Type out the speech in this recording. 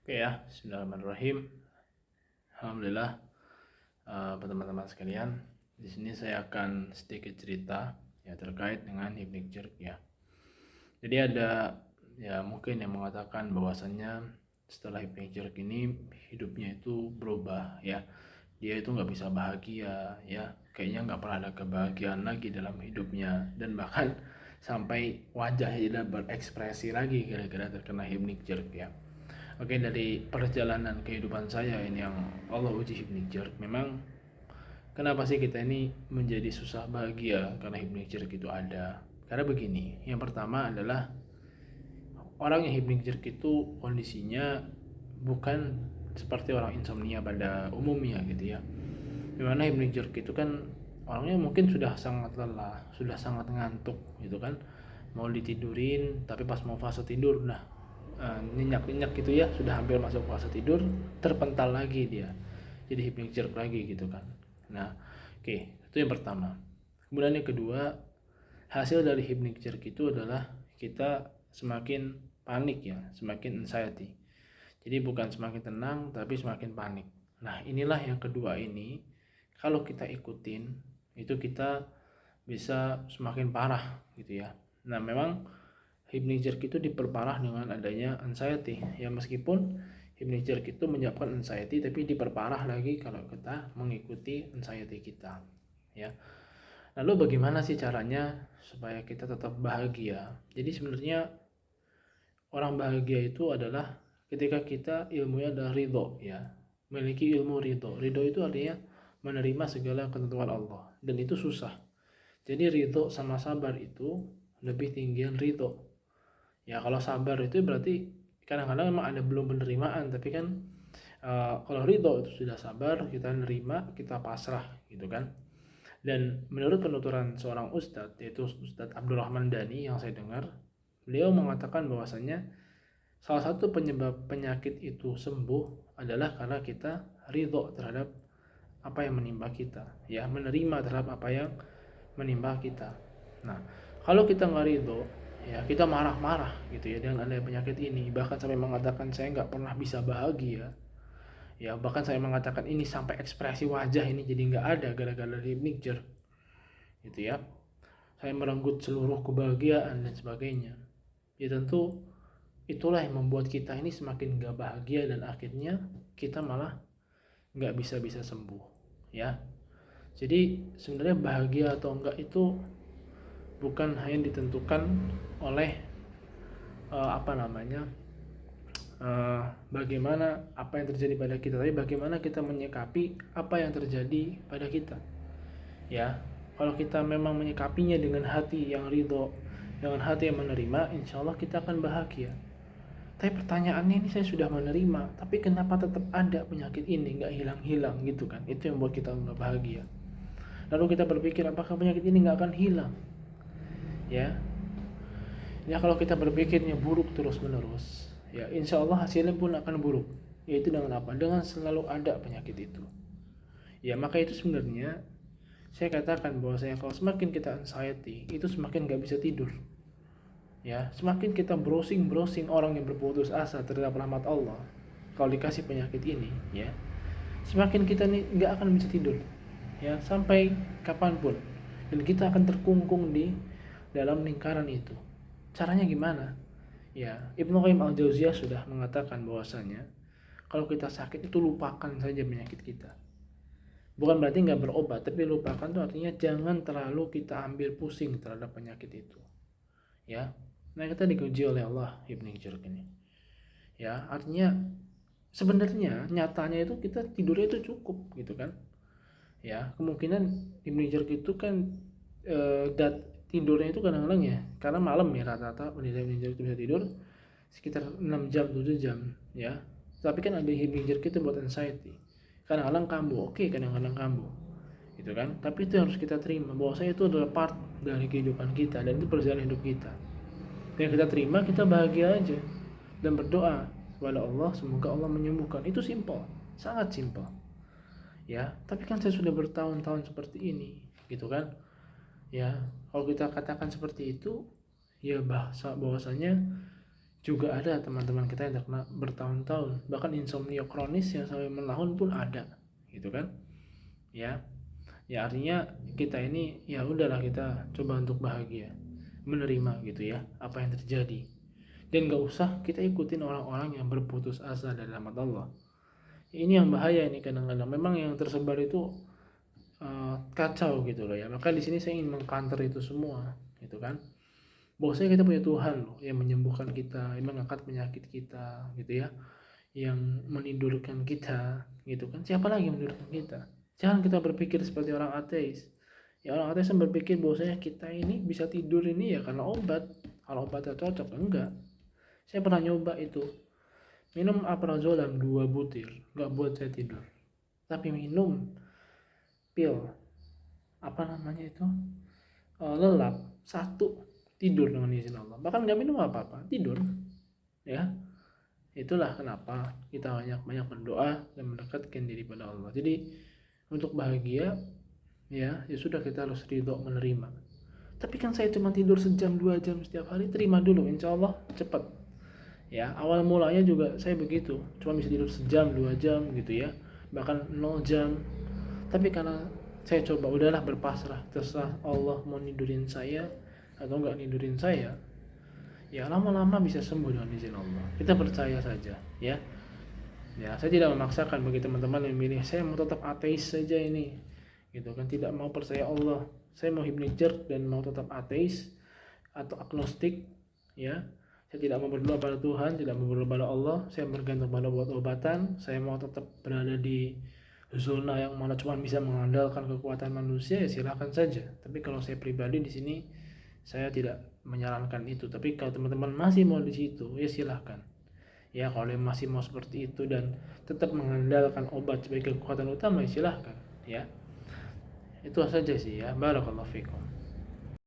Oke ya, bismillahirrahmanirrahim. Alhamdulillah, teman-teman sekalian. Di sini saya akan sedikit cerita ya terkait dengan Ibnu Jerk ya. Jadi ada ya mungkin yang mengatakan bahwasannya setelah Ibnu Jerk ini hidupnya itu berubah ya. Dia itu nggak bisa bahagia ya, kayaknya nggak pernah ada kebahagiaan lagi dalam hidupnya dan bahkan sampai wajahnya tidak berekspresi lagi gara-gara terkena Ibnu Jerk ya. Oke, dari perjalanan kehidupan saya ini yang Allah uji hipnotizer, memang kenapa sih kita ini menjadi susah bahagia karena hipnotizer itu ada? Karena begini, yang pertama adalah orang yang hipnotizer itu kondisinya bukan seperti orang insomnia pada umumnya gitu ya. Dimana hipnotizer itu kan orangnya mungkin sudah sangat lelah, sudah sangat ngantuk gitu kan, mau ditidurin tapi pas mau fase tidur nyenyak-nyenyak gitu ya, sudah hampir masuk fase tidur, terpental lagi dia jadi hypnic lagi gitu kan. Nah, oke, itu yang pertama. Kemudian yang kedua, hasil dari hypnic itu adalah kita semakin panik ya, semakin anxiety. Jadi bukan semakin tenang tapi semakin panik. Nah, inilah yang kedua ini, kalau kita ikutin itu kita bisa semakin parah gitu ya. Nah, memang hypnic itu diperparah dengan adanya anxiety ya, meskipun hypnic itu menyebabkan anxiety tapi diperparah lagi kalau kita mengikuti anxiety kita ya. Lalu bagaimana sih caranya supaya kita tetap bahagia? Jadi sebenarnya orang bahagia itu adalah ketika kita ilmunya adalah ridho ya, memiliki ilmu ridho. Ridho itu artinya menerima segala ketentuan Allah, dan itu susah. Jadi ridho sama sabar itu lebih tinggian ridho ya. Kalau sabar itu berarti kadang-kadang memang ada belum penerimaan, tapi kan kalau ridho itu sudah sabar, kita nerima, kita pasrah gitu kan. Dan menurut penuturan seorang ustadz, yaitu Ustadz Abdurrahman Dani yang saya dengar, beliau mengatakan bahwasanya salah satu penyebab penyakit itu sembuh adalah karena kita ridho terhadap apa yang menimpa kita ya, menerima terhadap apa yang menimpa kita. Nah, kalau kita nggak ridho ya, kita marah-marah gitu ya dengan adanya penyakit ini, bahkan sampai mengatakan saya nggak pernah bisa bahagia ya, bahkan saya mengatakan ini sampai ekspresi wajah ini jadi nggak ada gara-gara dari mixture gitu ya, saya merenggut seluruh kebahagiaan dan sebagainya. Ya tentu itulah yang membuat kita ini semakin nggak bahagia dan akhirnya kita malah nggak bisa sembuh ya. Jadi sebenarnya bahagia atau enggak itu bukan hanya ditentukan oleh apa namanya bagaimana apa yang terjadi pada kita, tapi bagaimana kita menyikapi apa yang terjadi pada kita ya. Kalau kita memang menyikapinya dengan hati yang ridho, dengan hati yang menerima, insya Allah kita akan bahagia. Tapi pertanyaannya, ini saya sudah menerima tapi kenapa tetap ada penyakit ini nggak hilang-hilang gitu kan. Itu yang membuat kita nggak bahagia. Lalu kita berpikir apakah penyakit ini nggak akan hilang ya. Ya kalau kita berpikirnya buruk terus menerus ya, insya Allah hasilnya pun akan buruk. Yaitu dengan apa? Dengan selalu ada penyakit itu ya. Maka itu sebenarnya saya katakan bahwa saya, kalau semakin kita anxiety itu semakin gak bisa tidur ya, semakin kita browsing orang yang berputus asa terhadap rahmat Allah kalau dikasih penyakit ini ya, semakin kita nih nggak akan bisa tidur ya sampai kapanpun, dan kita akan terkungkung di dalam lingkaran itu. Caranya gimana? Ya, Ibnu Qayyim al-Jauziyah sudah mengatakan bahwasanya kalau kita sakit itu lupakan saja penyakit kita. Bukan berarti nggak berobat, tapi lupakan itu artinya jangan terlalu kita ambil pusing terhadap penyakit itu. Ya, nah kita diuji oleh Allah Ibnu Jeruk ini. Ya, artinya sebenarnya nyatanya itu kita tidurnya itu cukup gitu kan. Ya, kemungkinan Ibnu Jeruk itu kan tidurnya itu kadang-kadang ya, karena malam ya rata-rata penderita Ibnu Jeruk itu bisa tidur sekitar 6 jam 7 jam ya. Tapi kan ada Ibnu Jeruk itu buat anxiety. Kadang-kadang kambuh, oke, kadang-kadang kambuh gitu kan. Tapi itu harus kita terima bahwa saya itu adalah part dari kehidupan kita dan itu perjalanan hidup kita. Dan kita terima, kita bahagia aja dan berdoa kepada Allah semoga Allah menyembuhkan. Itu simple, sangat simple ya. Tapi kan saya sudah bertahun-tahun seperti ini gitu kan ya. Kalau kita katakan seperti itu ya, bahasanya juga ada teman-teman kita yang terkena bertahun-tahun, bahkan insomnia kronis yang sampai menahun pun ada, gitu kan. Ya, ya artinya kita ini ya udahlah, kita coba untuk bahagia, menerima gitu ya apa yang terjadi, dan gak usah kita ikutin orang-orang yang berputus asa dari rahmat Allah. Ini yang bahaya ini, kadang-kadang memang yang tersebar itu kacau gitu loh ya. Maka di sini saya ingin mengcounter itu semua, gitu kan. Bahwasanya kita punya Tuhan loh yang menyembuhkan kita, yang mengangkat penyakit kita, gitu ya, yang menidurkan kita, gitu kan. Siapa lagi yang menidurkan kita? Jangan kita berpikir seperti orang ateis. Ya orang ateis yang berpikir bahwasanya kita ini bisa tidur ini ya karena obat. Kalau obatnya cocok, enggak. Saya pernah nyoba itu, minum aprazolam 2 butir, nggak buat saya tidur. Tapi minum pil apa namanya itu, lelap satu, tidur dengan izin Allah. Bahkan nggak minum apa-apa, tidur. Ya, itulah kenapa kita banyak-banyak berdoa dan mendekatkan diri pada Allah. Jadi untuk bahagia ya sudah, kita harus ridho menerima. Tapi kan saya cuma tidur sejam 2 jam setiap hari, terima dulu, insya Allah cepat. Ya awal mulanya juga saya begitu, cuma bisa tidur sejam 2 jam gitu ya, bahkan 0 jam. Tapi karena saya coba, udahlah berpasrah, terserah Allah mau nidurin saya atau enggak nidurin saya, ya lama-lama bisa sembuh dengan izin Allah. Kita percaya saja ya. Ya saya tidak memaksakan bagi teman-teman yang milih saya mau tetap ateis saja ini, gitu kan, tidak mau percaya Allah, saya mau hipnotis dan mau tetap ateis atau agnostik ya. Saya tidak mau berdoa pada Tuhan, tidak mau berdoa pada Allah, saya bergantung pada obat-obatan, saya mau tetap berada di zona yang mana cuma bisa mengandalkan kekuatan manusia, ya silakan saja. Tapi kalau saya pribadi di sini saya tidak menyarankan itu. Tapi kalau teman-teman masih mau di situ, ya silahkan. Ya kalau masih mau seperti itu dan tetap mengandalkan obat sebagai kekuatan utama, ya silahkan. Ya itu saja sih ya. Barakallahu fikum.